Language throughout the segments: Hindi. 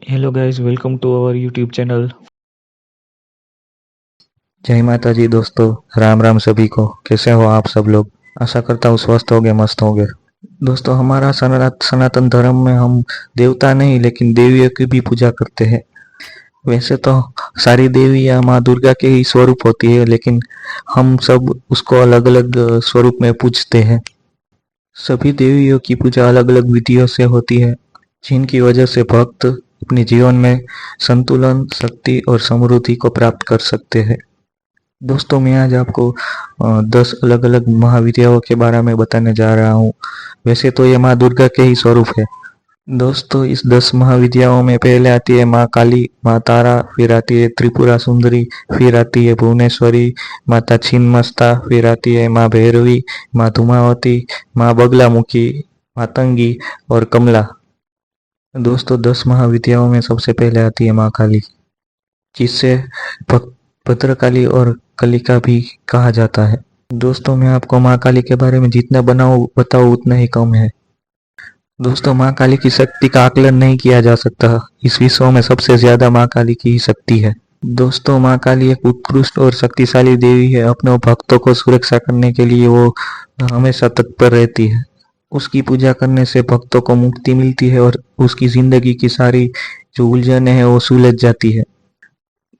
Hello guys, welcome to our YouTube channel. जय माता जी दोस्तों, राम राम सभी को। कैसे हो आप सब लोग? आशा करता हूँ स्वस्थ होगे, मस्त होगे। दोस्तों, हमारा सनातन धर्म में हम देवता नहीं लेकिन देवियों की भी पूजा करते हैं। वैसे तो सारी देवियाँ माँ दुर्गा के ही स्वरूप होती है, लेकिन हम सब उसको अलग अलग स्वरूप में पूजते हैं। सभी देवियों की पूजा अलग अलग विधियों से होती है, जिनकी वजह से भक्त अपने जीवन में संतुलन, शक्ति और समृद्धि को प्राप्त कर सकते हैं। दोस्तों, मैं आज आपको 10 अलग अलग महाविद्याओं के बारे में बताने जा रहा हूँ। वैसे तो ये माँ दुर्गा के ही स्वरूप है। दोस्तों, इस 10 महाविद्याओं में पहले आती है माँ काली, माँ तारा, फिर आती है त्रिपुरा सुंदरी, फिर आती है भुवनेश्वरी, माता छिन्नमस्ता, फिर आती है माँ भैरवी, माँ धूमावती, माँ बगलामुखी, मातंगी और कमला। दोस्तों, 10 महाविद्याओं में सबसे पहले आती है माँ काली, जिससे भद्रकाली और कलिका भी कहा जाता है। दोस्तों, मैं आपको माँ काली के बारे में जितना बताऊँ उतना ही कम है। दोस्तों, माँ काली की शक्ति का आकलन नहीं किया जा सकता। इस विश्व में सबसे ज्यादा माँ काली की ही शक्ति है। दोस्तों, माँ काली एक उत्कृष्ट और शक्तिशाली देवी है। अपने भक्तों को सुरक्षा करने के लिए वो हमेशा तत्पर रहती है। उसकी पूजा करने से भक्तों को मुक्ति मिलती है और उसकी जिंदगी की सारी जो उलझने हैं वो सुलझ जाती है।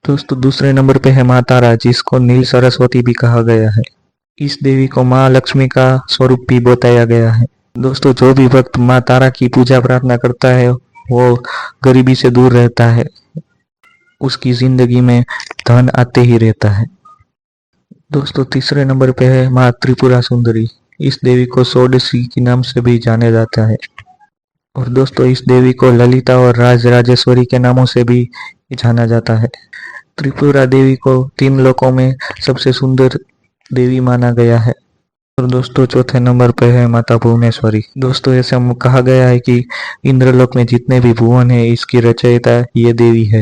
दोस्तों, दूसरे नंबर पे है माँ तारा, जिसको नील सरस्वती भी कहा गया है। इस देवी को माँ लक्ष्मी का स्वरूप भी बताया गया है। दोस्तों, जो भी भक्त माँ तारा की पूजा प्रार्थना करता है वो गरीबी से दूर रहता है। उसकी जिंदगी में धन आते ही रहता है। दोस्तों, तीसरे नंबर पे है माँ त्रिपुरा सुंदरी। इस देवी को षोडशी के नाम से भी जाना जाता है। और दोस्तों, इस देवी को ललिता और राजराजेश्वरी के नामों से भी जाना जाता है। त्रिपुरा देवी को 3 लोकों में सबसे सुंदर देवी माना गया है। और दोस्तों, चौथे नंबर पे है माता भुवनेश्वरी। दोस्तों, ऐसा कहा गया है कि इंद्रलोक में जितने भी भुवन है, इसकी रचयिता ये देवी है।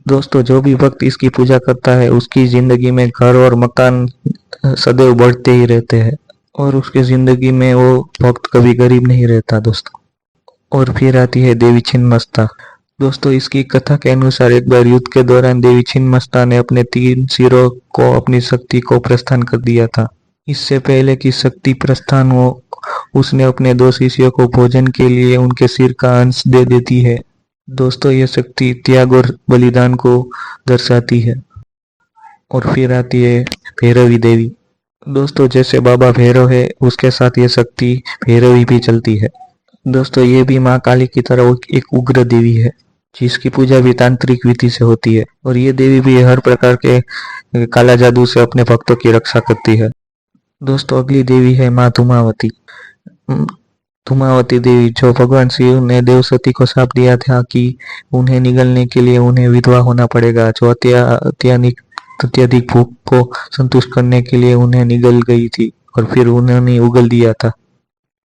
दोस्तों, जो भी भक्त इसकी पूजा करता है उसकी जिंदगी में घर और मकान सदैव बढ़ते ही रहते हैं और उसकी जिंदगी में वो भक्त कभी गरीब नहीं रहता। दोस्तों, और फिर आती है देवी छिन्नमस्ता। दोस्तों, इसकी कथा के अनुसार एक बार युद्ध के दौरान देवी छिन्नमस्ता ने अपने 3 सिरों को अपनी शक्ति को प्रस्थान कर दिया था। इससे पहले कि शक्ति प्रस्थान हो, उसने अपने 2 शिष्यों को भोजन के लिए उनके सिर का अंश दे देती है। दोस्तों, यह शक्ति त्याग और बलिदान को दर्शाती है। और फिर आती है भैरवी देवी। दोस्तों, जैसे बाबा भैरव है, उसके साथ ये शक्ति भैरवी भी चलती है। दोस्तों, ये भी माँ काली की तरह एक उग्र देवी है, जिसकी पूजा भी तांत्रिक विधि से होती है। और ये देवी भी हर प्रकार के काला जादू से अपने भक्तों की रक्षा करती है। दोस्तों, अगली देवी है माँ धूमावती। धूमावती देवी, जो भगवान शिव ने देवसती को शाप दिया था कि उन्हें निगलने के लिए उन्हें विधवा होना पड़ेगा, जो अत्यधिक भूख को संतुष्ट करने के लिए उन्हें निगल गई थी और फिर उन्होंने उगल दिया था।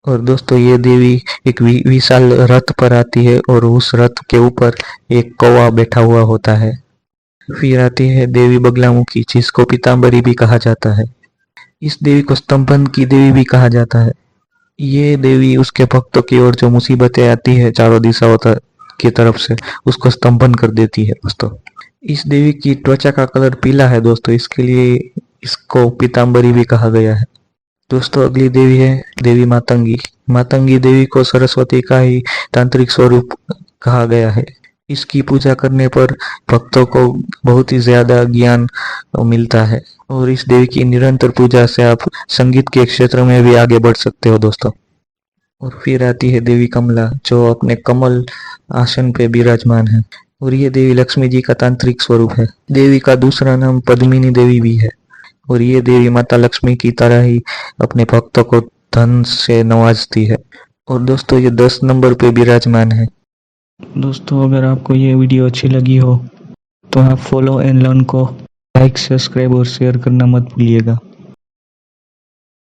और दोस्तों, ये देवी एक विशाल रथ पर आती है और उस रथ के ऊपर एक कौवा बैठा हुआ होता है। फिर आती है देवी बगलामुखी, जिसको पीताम्बरी भी कहा जाता है। इस देवी को स्तंभन की देवी भी कहा जाता है। ये देवी उसके भक्तों की ओर जो मुसीबतें आती है चारों दिशाओं की तरफ से, उसको स्तंभन कर देती है। दोस्तों, इस देवी की त्वचा का कलर पीला है। दोस्तों, इसके लिए इसको पीताम्बरी भी कहा गया है। दोस्तों, अगली देवी है देवी मातंगी। मातंगी देवी को सरस्वती का ही तांत्रिक स्वरूप कहा गया है। इसकी पूजा करने पर भक्तों को बहुत ही ज्यादा ज्ञान मिलता है और इस देवी की निरंतर पूजा से आप संगीत के क्षेत्र में भी आगे बढ़ सकते हो। दोस्तों, और फिर आती है देवी कमला, जो अपने कमल आसन पे विराजमान है। और ये देवी लक्ष्मी जी का तांत्रिक स्वरूप है। देवी का दूसरा नाम पद्मिनी देवी भी है। और ये देवी माता लक्ष्मी की तरह ही अपने भक्तों को धन से नवाजती है। और दोस्तों, ये 10 नंबर पे विराजमान है। दोस्तों, अगर आपको ये वीडियो अच्छी लगी हो तो आप फॉलो एंड लर्न को लाइक, सब्सक्राइब और शेयर करना मत भूलिएगा।